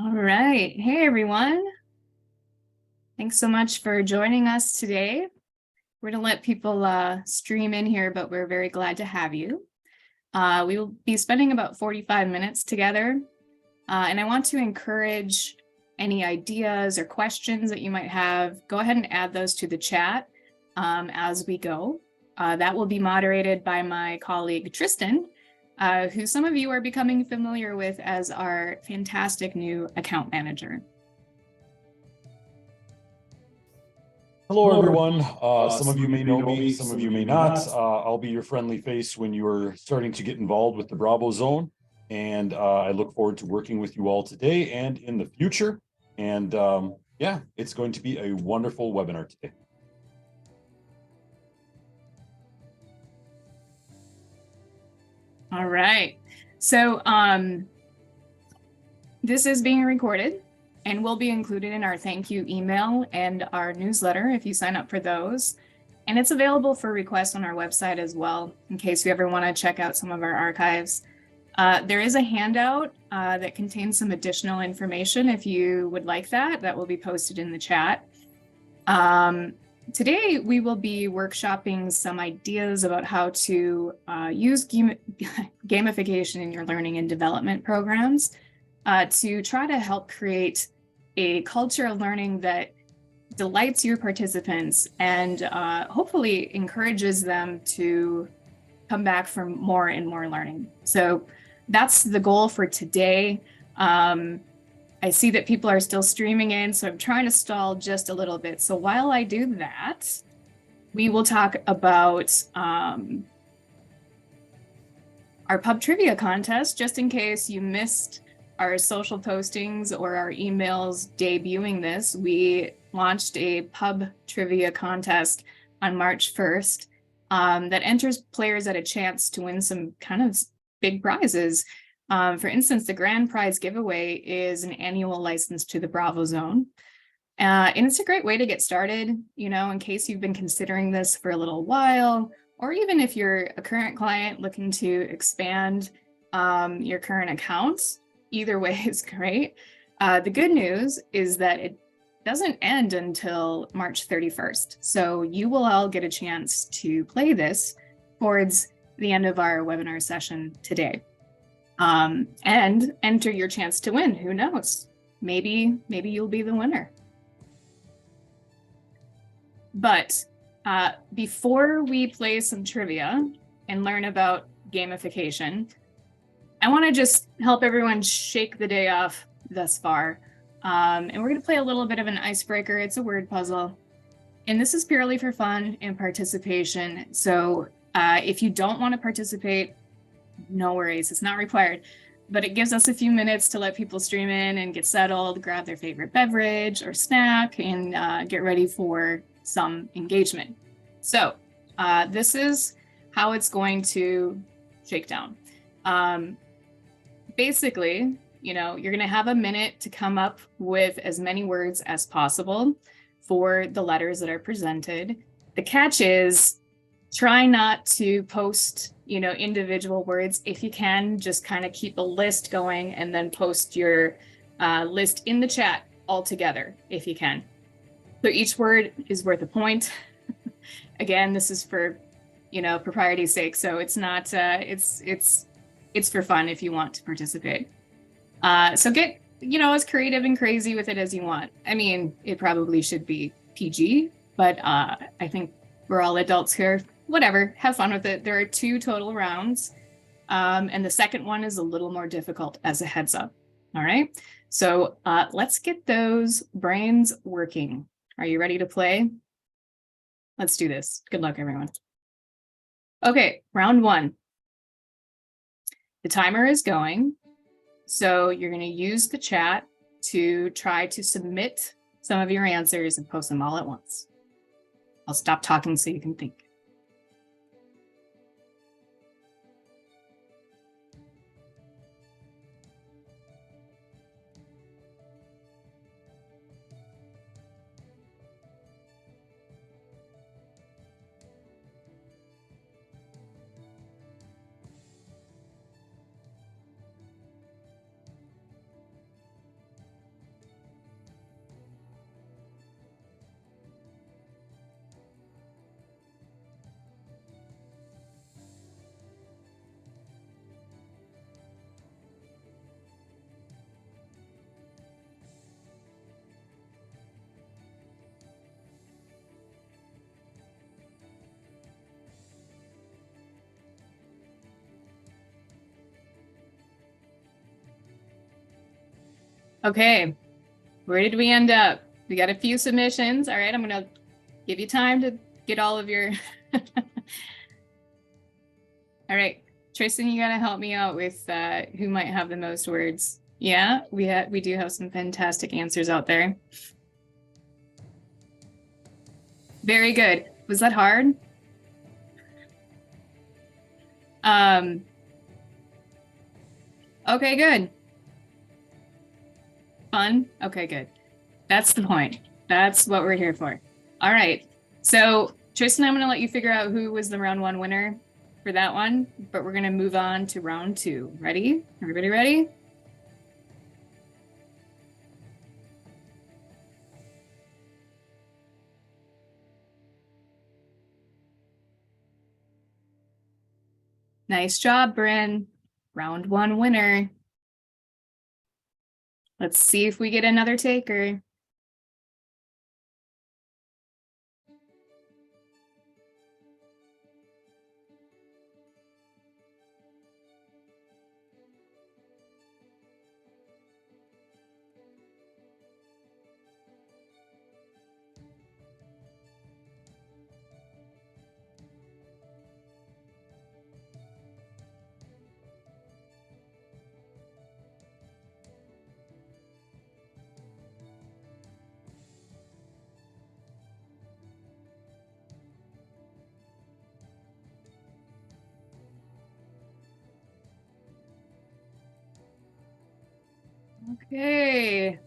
All right. Hey, everyone. Thanks so much for joining us today. We're going to let people stream in here, but we're very glad to have you. We will be spending about 45 minutes together. And I want to encourage any ideas or questions that you might have. Go ahead and add those to the chat as we go. That will be moderated by my colleague, Tristan, who some of you are becoming familiar with as our fantastic new account manager. Hello, everyone. Some of you may know me, some of you may not. I'll be your friendly face when you're starting to get involved with the Bravo Zone. And I look forward to working with you all today and in the future. And yeah, it's going to be a wonderful webinar today. All right. So this is being recorded and will be included in our thank you email and our newsletter if you sign up for those. And it's available for request on our website as well, in case you ever want to check out some of our archives. There is a handout that contains some additional information if you would like that will be posted in the chat. Today, we will be workshopping some ideas about how to use gamification in your learning and development programs to try to help create a culture of learning that delights your participants and hopefully encourages them to come back for more and more learning. So that's the goal for today. I see that people are still streaming in, so I'm trying to stall just a little bit. So while I do that, we will talk about our pub trivia contest, just in case you missed our social postings or our emails debuting this. We launched a pub trivia contest on March 1st that enters players at a chance to win some kind of big prizes. For instance, the grand prize giveaway is an annual license to the Bravo Zone. And it's a great way to get started, you know, in case you've been considering this for a little while, or even if you're a current client looking to expand your current accounts. Either way is great. The good news is that it doesn't end until March 31st. So you will all get a chance to play this towards the end of our webinar session today. And enter your chance to win. Who knows? Maybe you'll be the winner. But before we play some trivia and learn about gamification, I want to just help everyone shake the day off thus far. And we're going to play a little bit of an icebreaker. It's a word puzzle. And this is purely for fun and participation. So if you don't want to participate, no worries, it's not required, but it gives us a few minutes to let people stream in and get settled, grab their favorite beverage or snack, and get ready for some engagement. So this is how it's going to shake down. Basically, you know, you're going to have a minute to come up with as many words as possible for the letters that are presented. The catch is try not to post, you know, individual words. If you can, just kind of keep a list going and then post your list in the chat all together if you can. So each word is worth a point. Again, this is for, you know, propriety's sake. So it's not, it's for fun if you want to participate. So get, you know, as creative and crazy with it as you want. I mean, it probably should be PG, but I think we're all adults here. Whatever, have fun with it. There are 2 total rounds. And the second one is a little more difficult as a heads up. All right, so let's get those brains working. Are you ready to play? Let's do this. Good luck, everyone. Okay, round 1. The timer is going. So you're going to use the chat to try to submit some of your answers and post them all at once. I'll stop talking so you can think. Okay, where did we end up? We got a few submissions. All right, I'm gonna give you time to get all of your. All right, Tristan, you gotta help me out with who might have the most words. Yeah, we do have some fantastic answers out there. Very good. Was that hard? Okay, good. Fun? Okay, good. That's the point. That's what we're here for. All right. So, Tristan, I'm going to let you figure out who was the round one winner for that one, but we're going to move on to round two. Ready? Everybody ready? Nice job, Bryn. Round one winner. Let's see if we get another taker. Okay.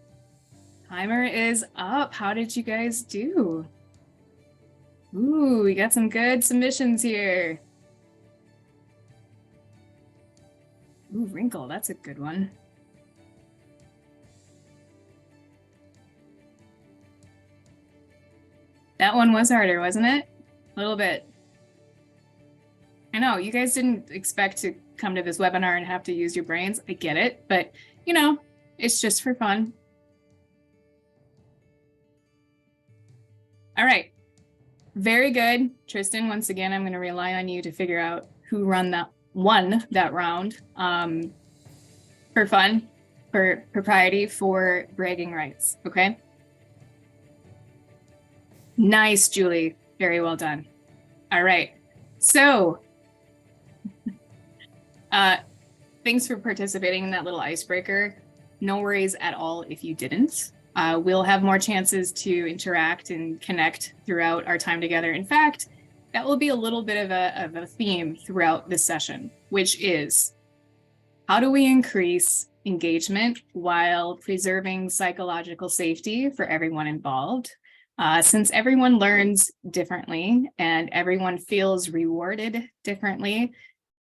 Timer is up. How did you guys do? Ooh, we got some good submissions here. Ooh, wrinkle, that's a good one. That one was harder, wasn't it? A little bit. I know, you guys didn't expect to come to this webinar and have to use your brains. I get it, but you know, it's just for fun. All right, very good. Tristan, once again, I'm going to rely on you to figure out who won that round for fun, for propriety, for bragging rights, okay? Nice, Julie. Very well done. All right. So, thanks for participating in that little icebreaker. No worries at all if you didn't. We'll have more chances to interact and connect throughout our time together. In fact, that will be a little bit of a theme throughout this session, which is how do we increase engagement while preserving psychological safety for everyone involved? Since everyone learns differently and everyone feels rewarded differently,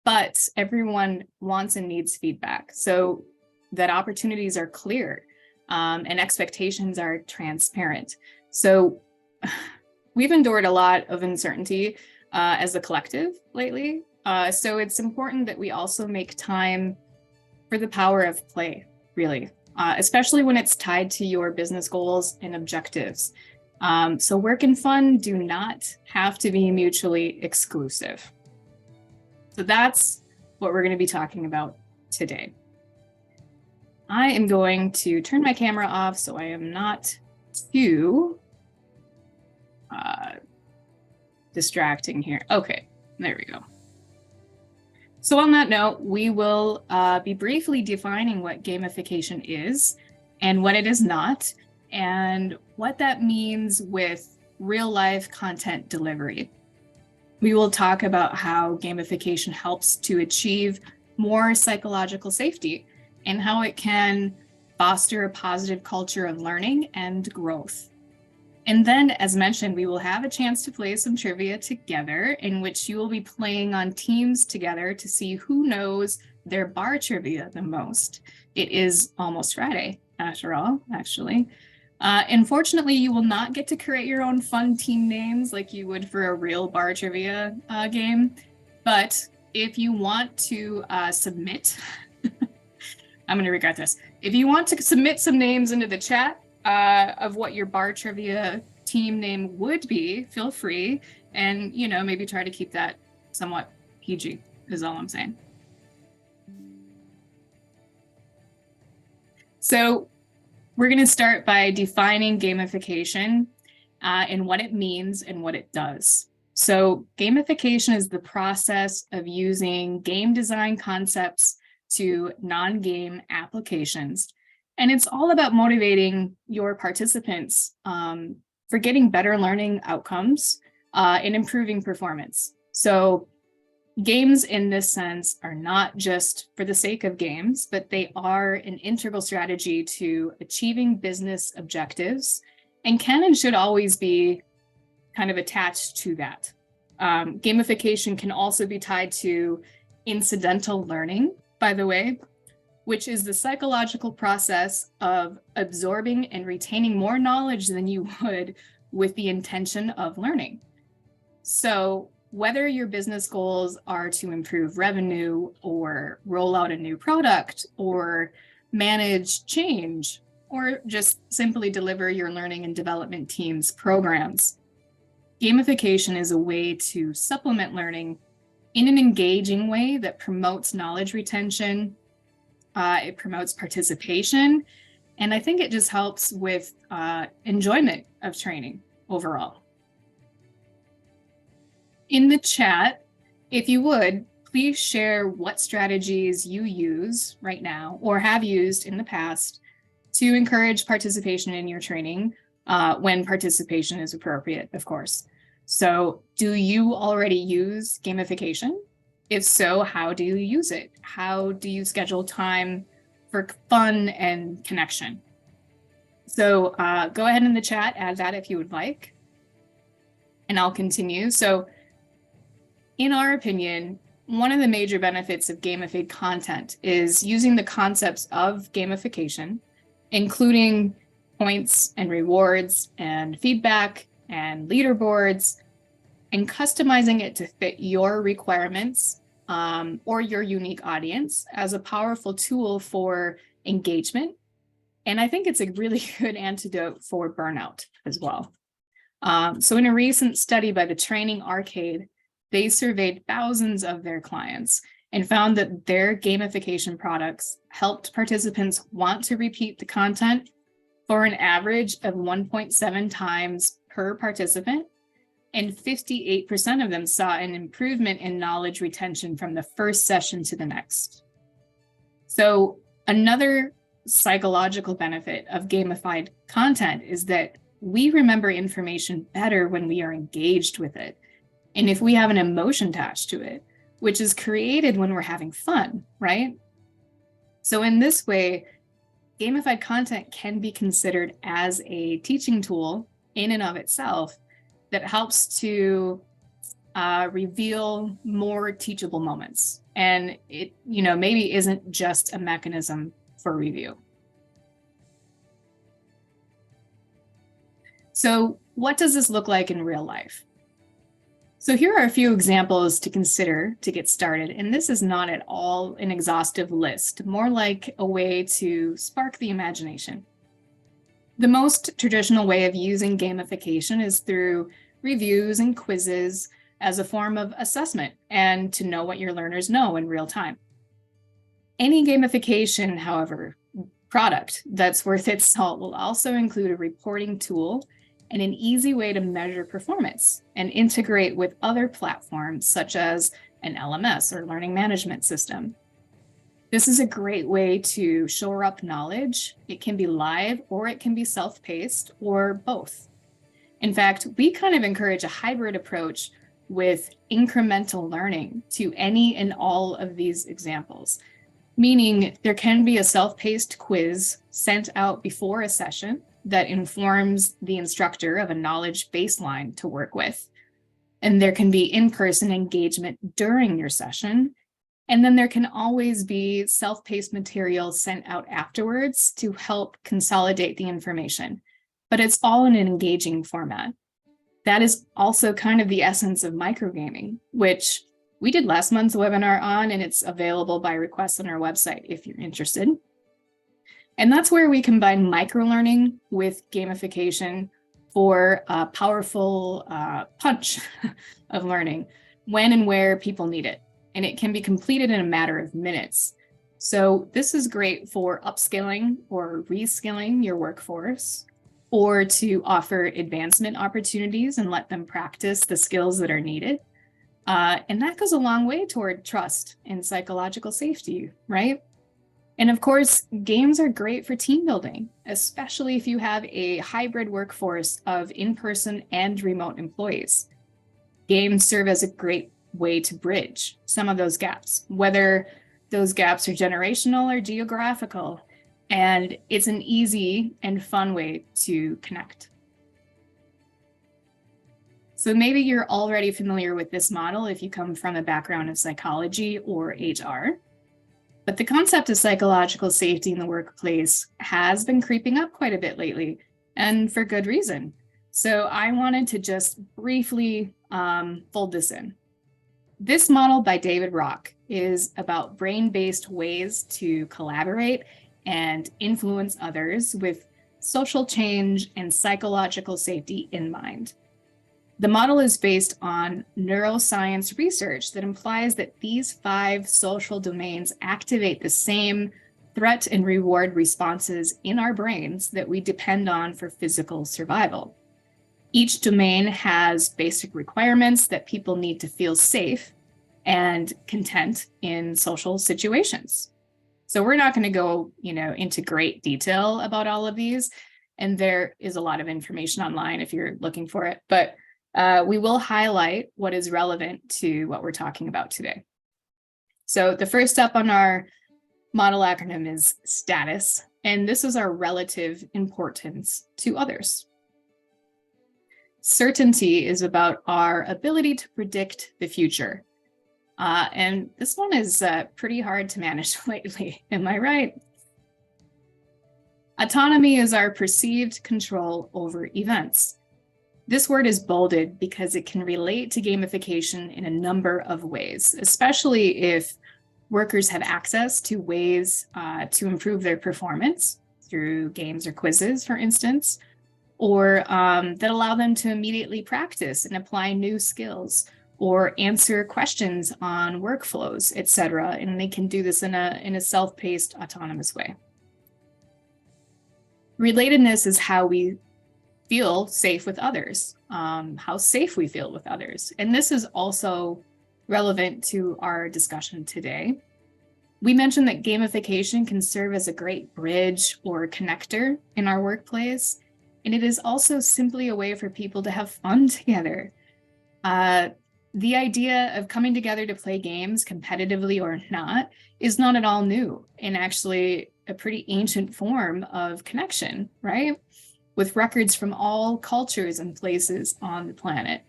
but everyone wants and needs feedback so that opportunities are clear and expectations are transparent. So we've endured a lot of uncertainty as a collective lately. So it's important that we also make time for the power of play, really, especially when it's tied to your business goals and objectives. So work and fun do not have to be mutually exclusive. So that's what we're going to be talking about today. I am going to turn my camera off so I am not too distracting here. Okay, there we go. So on that note, we will be briefly defining what gamification is and what it is not, and what that means with real life content delivery. We will talk about how gamification helps to achieve more psychological safety and how it can foster a positive culture of learning and growth. And then, as mentioned, we will have a chance to play some trivia together in which you will be playing on teams together to see who knows their bar trivia the most. It is almost Friday, after all, actually. Unfortunately, you will not get to create your own fun team names like you would for a real bar trivia game. But if you want to submit, I'm going to regret this. If you want to submit some names into the chat of what your bar trivia team name would be, feel free. And, you know, maybe try to keep that somewhat PG is all I'm saying. So We're going to start by defining gamification and what it means and what it does. So gamification is the process of using game design concepts to non-game applications. And it's all about motivating your participants for getting better learning outcomes and improving performance. So games in this sense are not just for the sake of games, but they are an integral strategy to achieving business objectives and can and should always be kind of attached to that. Gamification can also be tied to incidental learning, by the way, which is the psychological process of absorbing and retaining more knowledge than you would with the intention of learning. So whether your business goals are to improve revenue or roll out a new product or manage change or just simply deliver your learning and development team's programs, gamification is a way to supplement learning in an engaging way that promotes knowledge retention. It promotes participation, and I think it just helps with enjoyment of training overall. In the chat, if you would, please share what strategies you use right now or have used in the past to encourage participation in your training when participation is appropriate, of course. So do you already use gamification? If so, how do you use it? How do you schedule time for fun and connection? So go ahead in the chat, add that if you would like, and I'll continue. So in our opinion, one of the major benefits of gamified content is using the concepts of gamification, including points and rewards and feedback and leaderboards, and customizing it to fit your requirements or your unique audience as a powerful tool for engagement. And I think it's a really good antidote for burnout as well. So in a recent study by the Training Arcade, they surveyed thousands of their clients and found that their gamification products helped participants want to repeat the content for an average of 1.7 times per participant. And 58% of them saw an improvement in knowledge retention from the first session to the next. So another psychological benefit of gamified content is that we remember information better when we are engaged with it. And if we have an emotion attached to it, which is created when we're having fun, right? So in this way, gamified content can be considered as a teaching tool in and of itself that helps to reveal more teachable moments. And it, maybe isn't just a mechanism for review. So what does this look like in real life? So here are a few examples to consider to get started. And this is not at all an exhaustive list, more like a way to spark the imagination. The most traditional way of using gamification is through reviews and quizzes as a form of assessment and to know what your learners know in real time. Any gamification, however, product that's worth its salt will also include a reporting tool and an easy way to measure performance and integrate with other platforms such as an LMS or learning management system. This is a great way to shore up knowledge. It can be live or it can be self-paced or both. In fact, we kind of encourage a hybrid approach with incremental learning to any and all of these examples, meaning there can be a self-paced quiz sent out before a session that informs the instructor of a knowledge baseline to work with. And there can be in-person engagement during your session. And then there can always be self-paced material sent out afterwards to help consolidate the information. But it's all in an engaging format. That is also kind of the essence of microgaming, which we did last month's webinar on, and it's available by request on our website if you're interested. And that's where we combine microlearning with gamification for a powerful punch of learning when and where people need it. And it can be completed in a matter of minutes. So this is great for upskilling or reskilling your workforce, or to offer advancement opportunities and let them practice the skills that are needed. And that goes a long way toward trust and psychological safety, right? And of course, games are great for team building, especially if you have a hybrid workforce of in-person and remote employees. Games serve as a great way to bridge some of those gaps, whether those gaps are generational or geographical. And it's an easy and fun way to connect. So maybe you're already familiar with this model if you come from a background of psychology or HR. But the concept of psychological safety in the workplace has been creeping up quite a bit lately, and for good reason. So I wanted to just briefly fold this in. This model by David Rock is about brain-based ways to collaborate and influence others with social change and psychological safety in mind. The model is based on neuroscience research that implies that these 5 social domains activate the same threat and reward responses in our brains that we depend on for physical survival. Each domain has basic requirements that people need to feel safe and content in social situations. So we're not going to go, into great detail about all of these, and there is a lot of information online if you're looking for it, but we will highlight what is relevant to what we're talking about today. So the first up on our model acronym is status, and this is our relative importance to others. Certainty is about our ability to predict the future. And this one is pretty hard to manage lately, am I right? Autonomy is our perceived control over events. This word is bolded because it can relate to gamification in a number of ways, especially if workers have access to ways to improve their performance through games or quizzes, for instance, or that allow them to immediately practice and apply new skills or answer questions on workflows, etc. And they can do this in a self-paced, autonomous way. Relatedness is how we feel safe with others, how safe we feel with others. And this is also relevant to our discussion today. We mentioned that gamification can serve as a great bridge or connector in our workplace, and it is also simply a way for people to have fun together. The idea of coming together to play games, competitively or not, is not at all new, and actually a pretty ancient form of connection, right? With records from all cultures and places on the planet.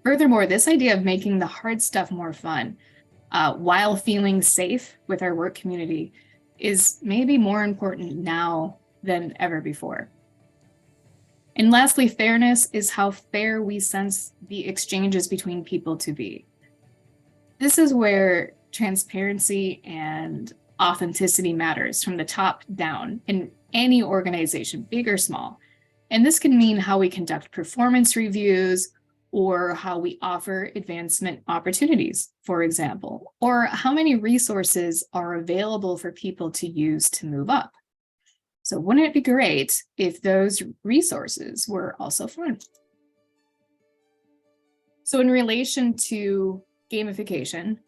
Furthermore, this idea of making the hard stuff more fun while feeling safe with our work community is maybe more important now than ever before. And lastly, fairness is how fair we sense the exchanges between people to be. This is where transparency and authenticity matters from the top down in any organization, big or small. And this can mean how we conduct performance reviews or how we offer advancement opportunities, for example, or how many resources are available for people to use to move up. So wouldn't it be great if those resources were also fun? So in relation to gamification,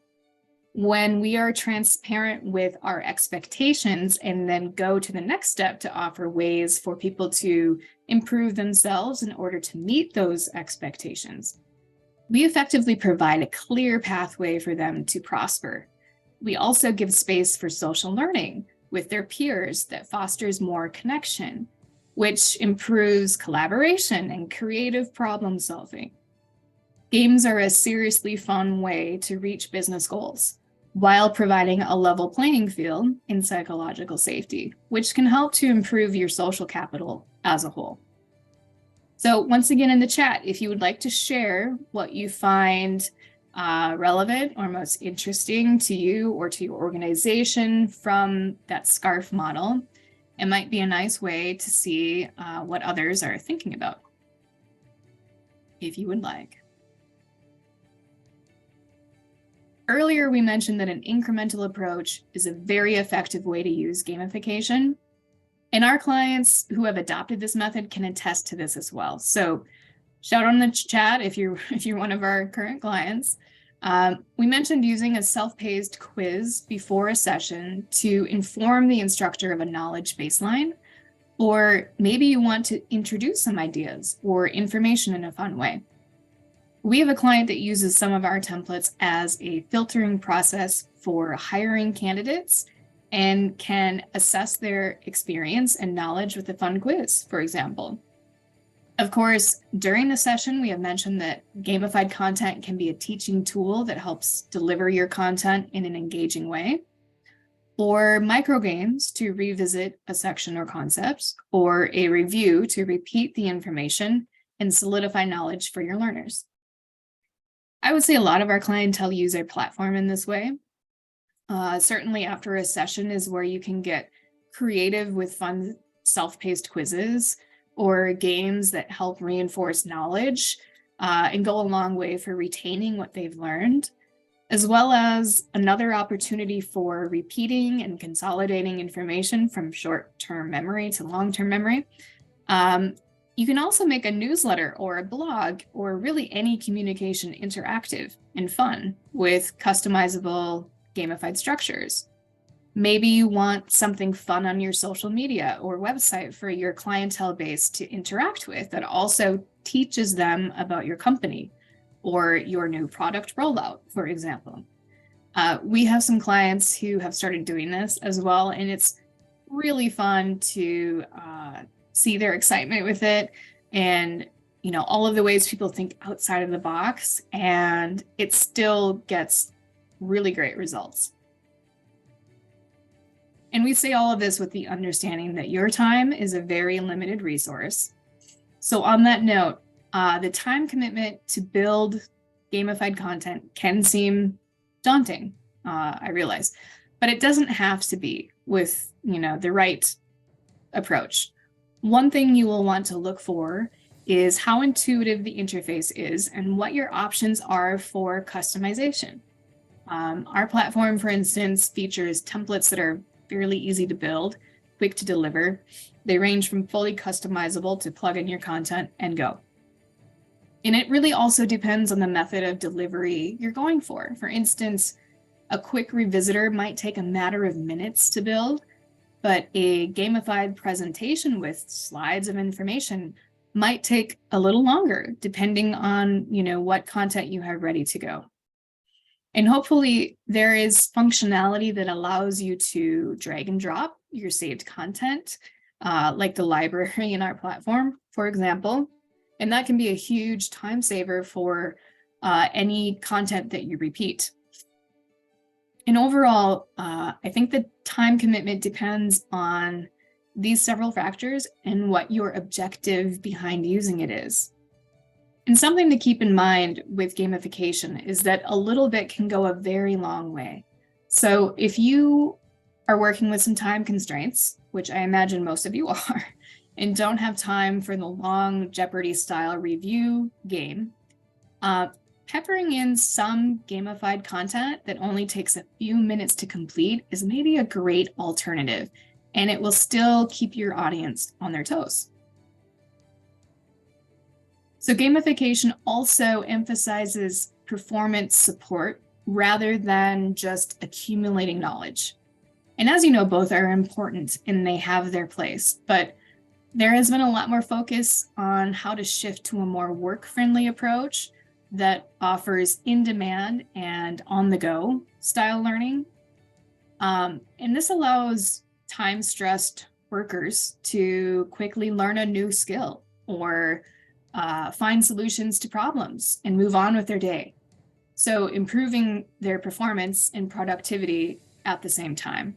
when we are transparent with our expectations and then go to the next step to offer ways for people to improve themselves in order to meet those expectations, we effectively provide a clear pathway for them to prosper. We also give space for social learning with their peers that fosters more connection, which improves collaboration and creative problem solving. Games are a seriously fun way to reach business goals, while providing a level playing field in psychological safety, which can help to improve your social capital as a whole. So once again in the chat, if you would like to share what you find relevant or most interesting to you or to your organization from that SCARF model, it might be a nice way to see what others are thinking about, if you would like. Earlier, we mentioned that an incremental approach is a very effective way to use gamification. And our clients who have adopted this method can attest to this as well. So shout out in the chat if you're one of our current clients. We mentioned using a self-paced quiz before a session to inform the instructor of a knowledge baseline, or maybe you want to introduce some ideas or information in a fun way. We have a client that uses some of our templates as a filtering process for hiring candidates and can assess their experience and knowledge with a fun quiz, for example. Of course, during the session, we have mentioned that gamified content can be a teaching tool that helps deliver your content in an engaging way, or microgames to revisit a section or concepts, or a review to repeat the information and solidify knowledge for your learners. I would say a lot of our clientele use our platform in this way. Certainly after a session is where you can get creative with fun self-paced quizzes or games that help reinforce knowledge and go a long way for retaining what they've learned, as well as another opportunity for repeating and consolidating information from short-term memory to long-term memory. You can also make a newsletter or a blog or really any communication interactive and fun with customizable gamified structures. Maybe you want something fun on your social media or website for your clientele base to interact with that also teaches them about your company or your new product rollout, for example. We have some clients who have started doing this as well, and it's really fun to see their excitement with it and all of the ways people think outside of the box, and it still gets really great results. And we say all of this with the understanding that your time is a very limited resource. So on that note, the time commitment to build gamified content can seem daunting, I realize, but it doesn't have to be with the right approach. One thing you will want to look for is how intuitive the interface is and what your options are for customization. Our platform, for instance, features templates that are fairly easy to build, quick to deliver. They range from fully customizable to plug in your content and go. And it really also depends on the method of delivery you're going for. For instance, a quick revisitor might take a matter of minutes to build, but a gamified presentation with slides of information might take a little longer, depending on what content you have ready to go. And hopefully there is functionality that allows you to drag and drop your saved content, like the library in our platform, for example. And that can be a huge time saver for any content that you repeat. And overall, I think the time commitment depends on these several factors and what your objective behind using it is. And something to keep in mind with gamification is that a little bit can go a very long way. So if you are working with some time constraints, which I imagine most of you are, and don't have time for the long Jeopardy style review game, peppering in some gamified content that only takes a few minutes to complete is maybe a great alternative, and it will still keep your audience on their toes. So gamification also emphasizes performance support rather than just accumulating knowledge. And as you know, both are important and they have their place, but there has been a lot more focus on how to shift to a more work-friendly approach that offers in-demand and on-the-go style learning. And this allows time-stressed workers to quickly learn a new skill or find solutions to problems and move on with their day. So improving their performance and productivity at the same time.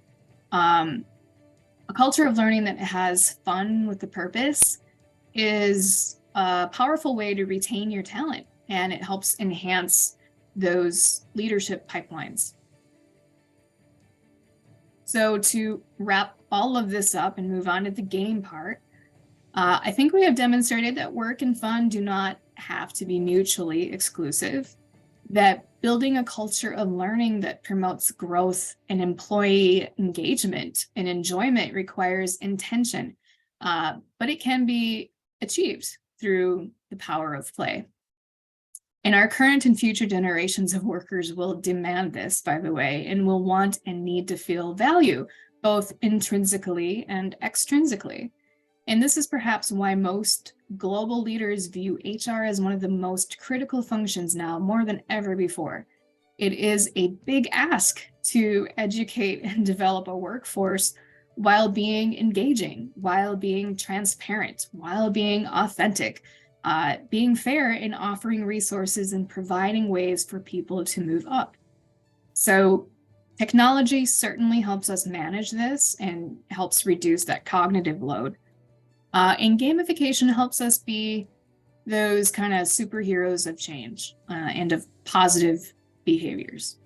A culture of learning that has fun with the purpose is a powerful way to retain your talent, and it helps enhance those leadership pipelines. So to wrap all of this up and move on to the game part, I think we have demonstrated that work and fun do not have to be mutually exclusive. that building a culture of learning that promotes growth and employee engagement and enjoyment requires intention, but it can be achieved through the power of play. And our current and future generations of workers will demand this, by the way, and will want and need to feel value, both intrinsically and extrinsically. And this is perhaps why most global leaders view HR as one of the most critical functions now, more than ever before. It is a big ask to educate and develop a workforce while being engaging, while being transparent, while being authentic, being fair in offering resources and providing ways for people to move up. So technology certainly helps us manage this and helps reduce that cognitive load. And gamification helps us be those kind of superheroes of change and of positive behaviors.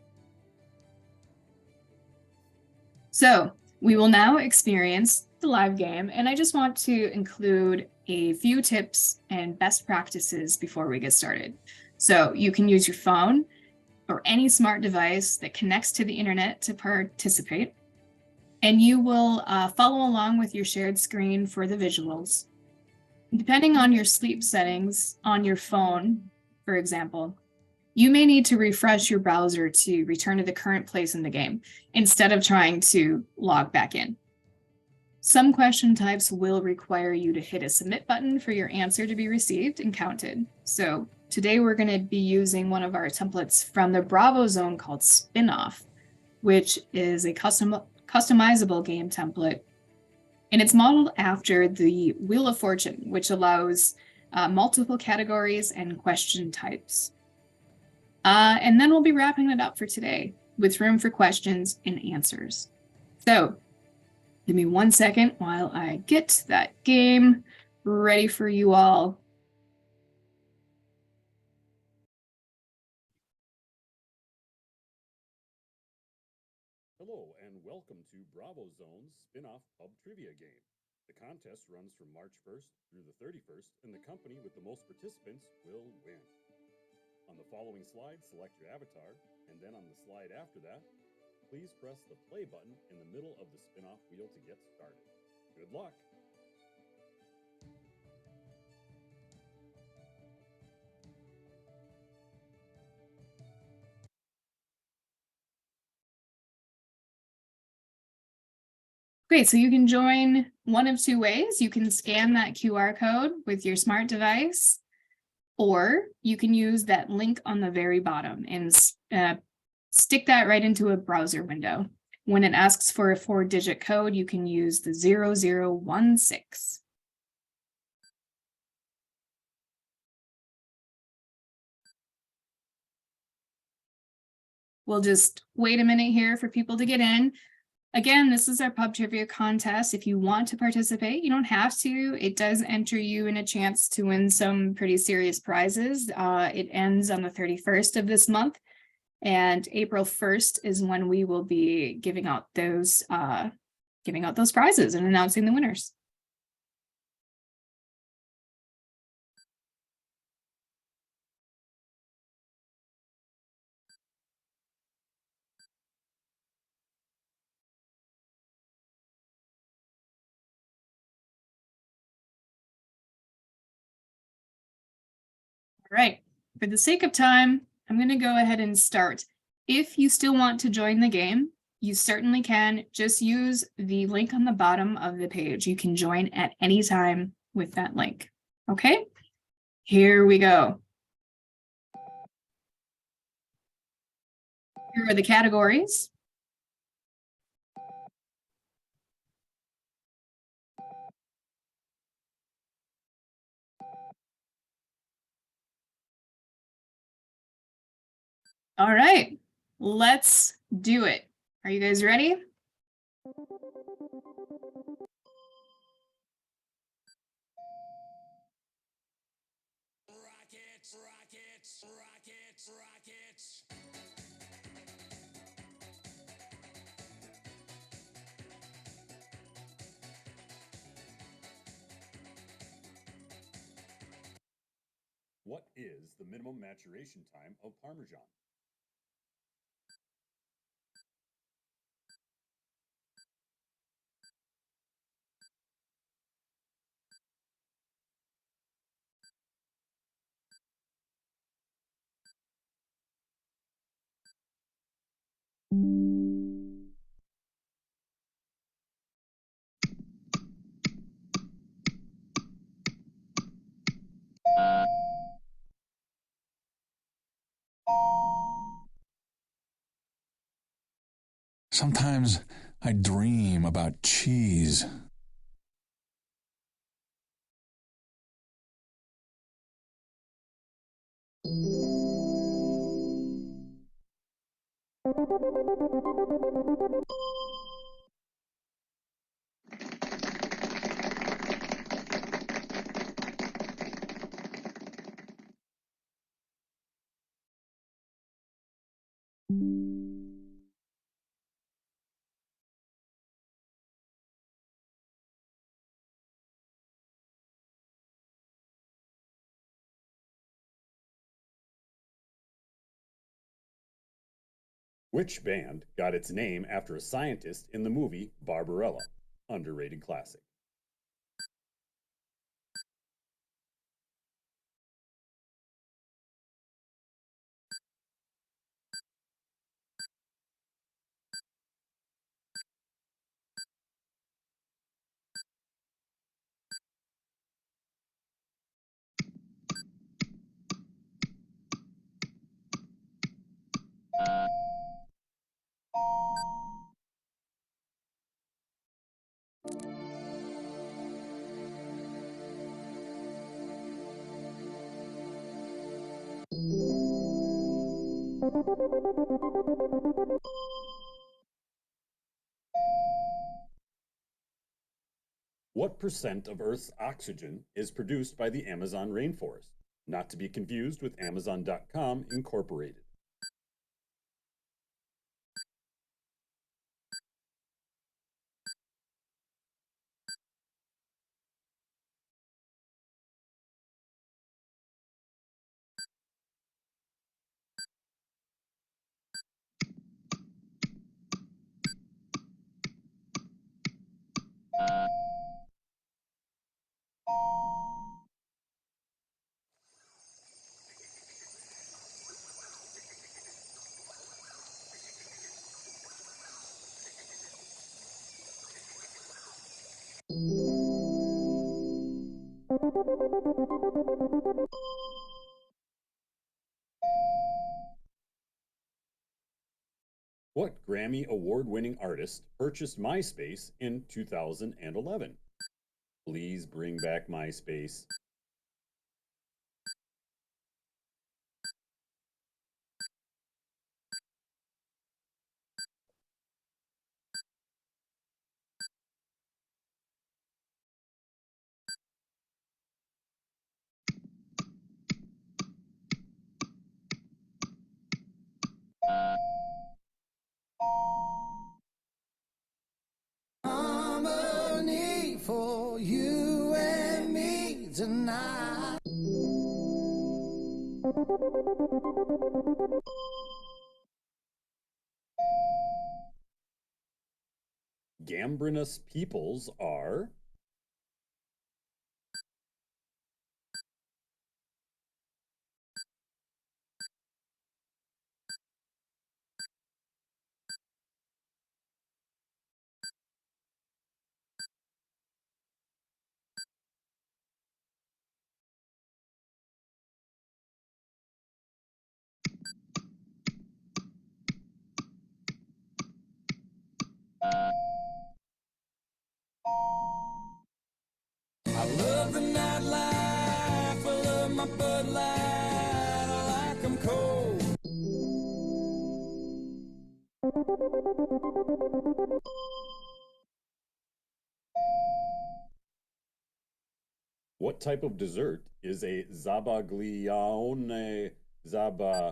So we will now experience the live game, and I just want to include a few tips and best practices before we get started. So you can use your phone or any smart device that connects to the internet to participate, and you will follow along with your shared screen for the visuals. Depending on your sleep settings on your phone, for example, you may need to refresh your browser to return to the current place in the game instead of trying to log back in. Some question types will require you to hit a submit button for your answer to be received and counted. So today we're going to be using one of our templates from the Bravo Zone called Spinoff, which is a customizable game template. And it's modeled after the Wheel of Fortune, which allows multiple categories and question types. And then we'll be wrapping it up for today with room for questions and answers. So give me 1 second while I get that game ready for you all. Hello and welcome to Bravo Zone's spin-off pub trivia game. The contest runs from March 1st through the 31st, and the company with the most participants will win. On the following slide, select your avatar, and then on the slide after that, please press the play button in the middle of the spin-off wheel to get started. Good luck! Great, so you can join one of two ways. You can scan that QR code with your smart device, or you can use that link on the very bottom and stick that right into a browser window. When it asks for a 4-digit code, you can use the 0016. We'll just wait a minute here for people to get in. Again, this is our pub trivia contest. If you want to participate, you don't have to. It does enter you in a chance to win some pretty serious prizes. It ends on the 31st of this month, and April 1st is when we will be giving out those prizes and announcing the winners. All right, for the sake of time, I'm going to go ahead and start. If you still want to join the game, you certainly can. Just use the link on the bottom of the page. You can join at any time with that link. Okay, here we go. Here are the categories. All right, let's do it. Are you guys ready? Rockets, rockets, rockets, rockets. What is the minimum maturation time of Parmesan? Sometimes I dream about cheese. Which band got its name after a scientist in the movie Barbarella? Underrated classic. What percent of Earth's oxygen is produced by the Amazon rainforest? Not to be confused with Amazon.com Incorporated. What Grammy award-winning artist purchased MySpace in 2011? Please bring back MySpace. Harmony for you and me tonight. Gambrinus peoples are I love the nightlife, I love my Bud Light, I like 'em cold. what type of dessert is a zabaglione zab?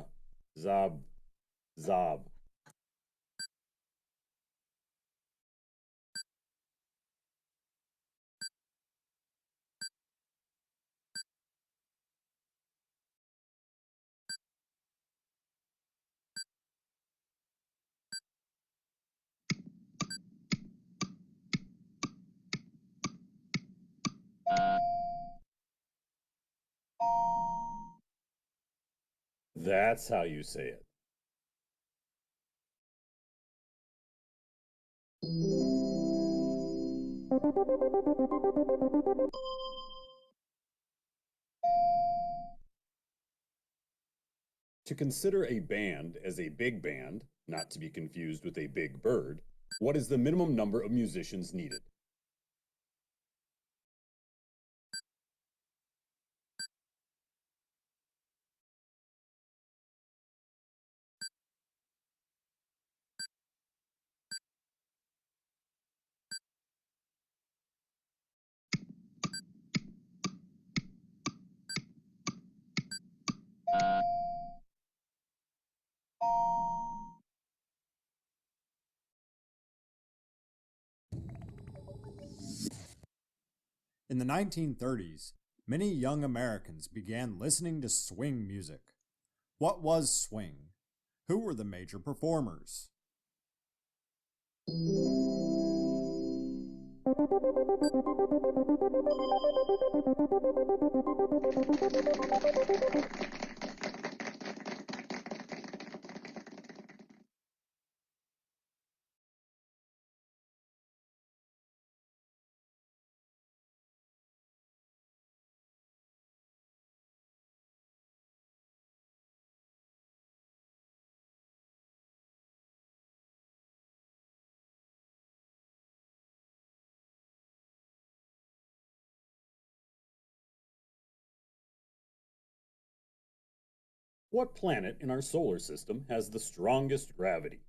That's how you say it. To consider a band as a big band, not to be confused with a big bird, what is the minimum number of musicians needed? In the 1930s, many young Americans began listening to swing music. What was swing? Who were the major performers? What planet in our solar system has the strongest gravity?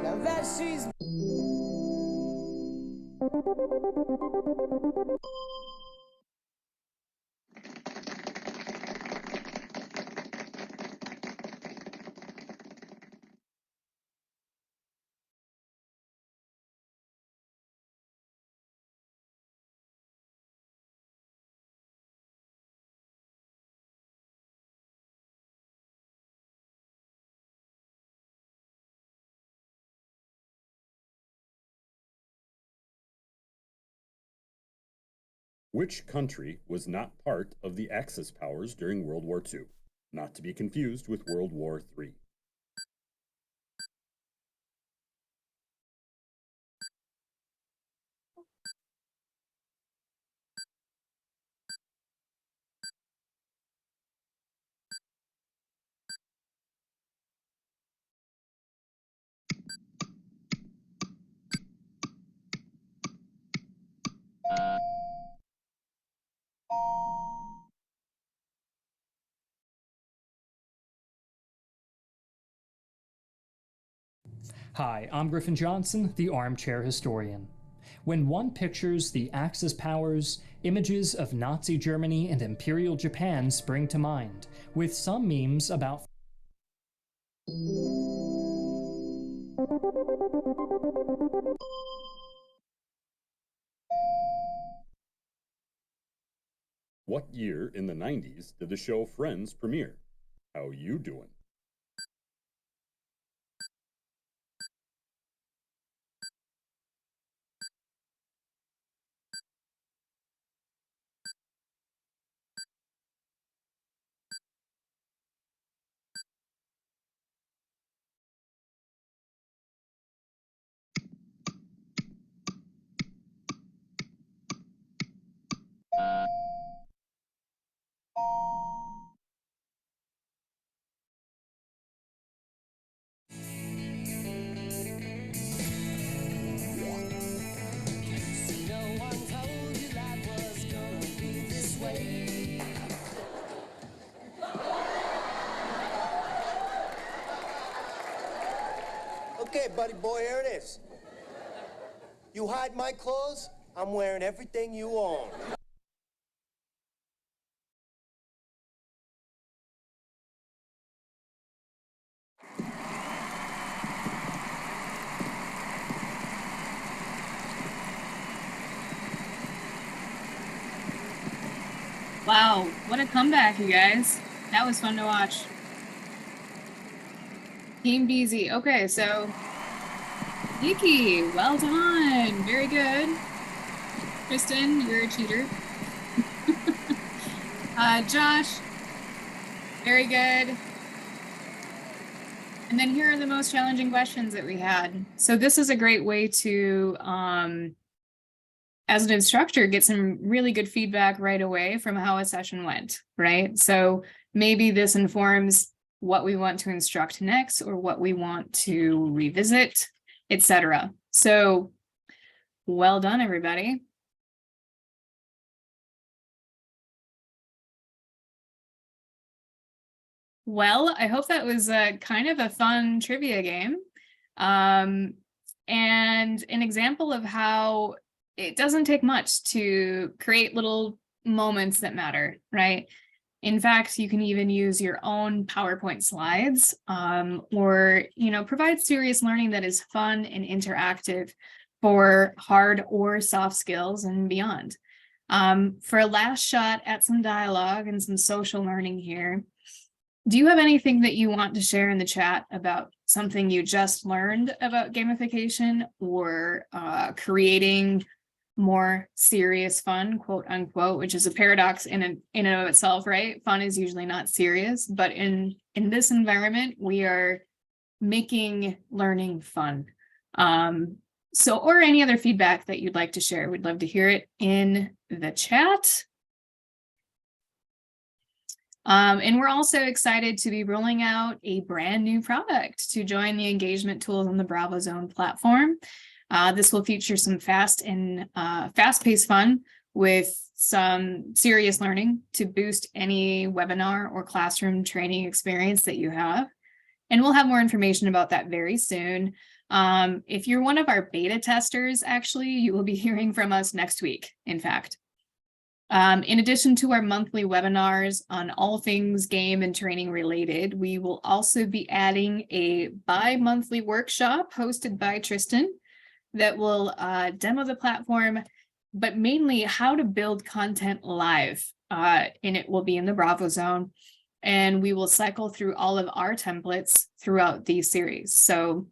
Now that she's Which country was not part of the Axis powers during World War II? Not to be confused with World War III. Hi, I'm Griffin Johnson, the Armchair Historian. When one pictures the Axis powers, images of Nazi Germany and Imperial Japan spring to mind, with some memes about What year in the 90s did the show Friends premiere? How you doing? right, buddy boy, here it is. You hide my clothes, I'm wearing everything you own. Wow, what a comeback, you guys. That was fun to watch. Team BZ. Okay, so Yuki, well done. Very good. Kristen, you're a cheater. Josh, very good. And then here are the most challenging questions that we had. So this is a great way to, as an instructor, get some really good feedback right away from how a session went, right? So maybe this informs what we want to instruct next or what we want to revisit, etc. So well done, everybody. Well, I hope that was kind of a fun trivia game. And an example of how it doesn't take much to create little moments that matter, right? In fact, you can even use your own PowerPoint slides or, provide serious learning that is fun and interactive for hard or soft skills and beyond. For a last shot at some dialogue and some social learning here, do you have anything that you want to share in the chat about something you just learned about gamification or creating more serious fun, quote unquote, which is a paradox in and of itself, right? Fun is usually not serious, but in this environment, we are making learning fun. Or any other feedback that you'd like to share, we'd love to hear it in the chat. And we're also excited to be rolling out a brand new product to join the engagement tools on the Bravo Zone platform. This will feature some fast-paced fun with some serious learning to boost any webinar or classroom training experience that you have. And we'll have more information about that very soon. If you're one of our beta testers, actually, you will be hearing from us next week, in fact. In addition to our monthly webinars on all things game and training related, we will also be adding a bi-monthly workshop hosted by Tristan that will demo the platform, but mainly how to build content live. And it will be in the Bravo Zone. And we will cycle through all of our templates throughout these series. So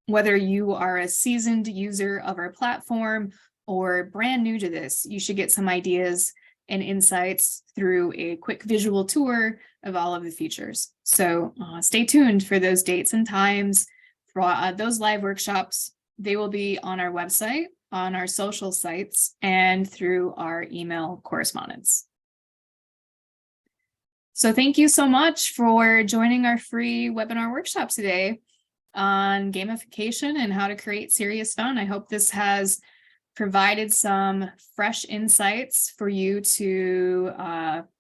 whether you are a seasoned user of our platform or brand new to this, you should get some ideas and insights through a quick visual tour of all of the features. So stay tuned for those dates and times for those live workshops. They will be on our website, on our social sites, and through our email correspondence. So thank you so much for joining our free webinar workshop today on gamification and how to create serious fun. I hope this has provided some fresh insights for you to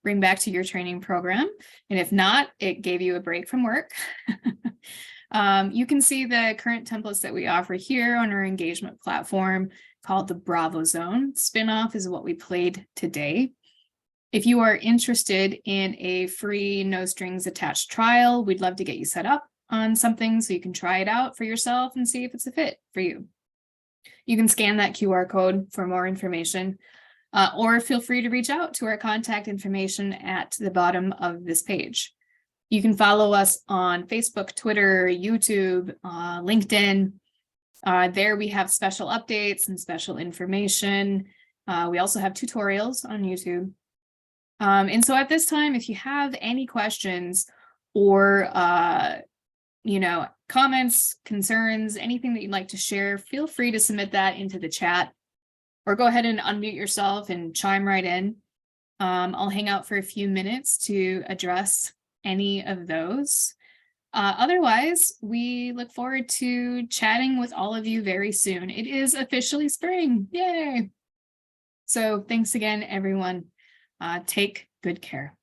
bring back to your training program. And if not, it gave you a break from work. You can see the current templates that we offer here on our engagement platform called the Bravo Zone. Spinoff is what we played today. If you are interested in a free no strings attached trial, we'd love to get you set up on something so you can try it out for yourself and see if it's a fit for you. You can scan that QR code for more information, or feel free to reach out to our contact information at the bottom of this page. You can follow us on Facebook, Twitter, YouTube, LinkedIn. There we have special updates and special information. We also have tutorials on YouTube. And so at this time, if you have any questions or comments, concerns, anything that you'd like to share, feel free to submit that into the chat or go ahead and unmute yourself and chime right in. I'll hang out for a few minutes to address any of those. Otherwise, we look forward to chatting with all of you very soon. It is officially spring. Yay! So thanks again, everyone. Take good care.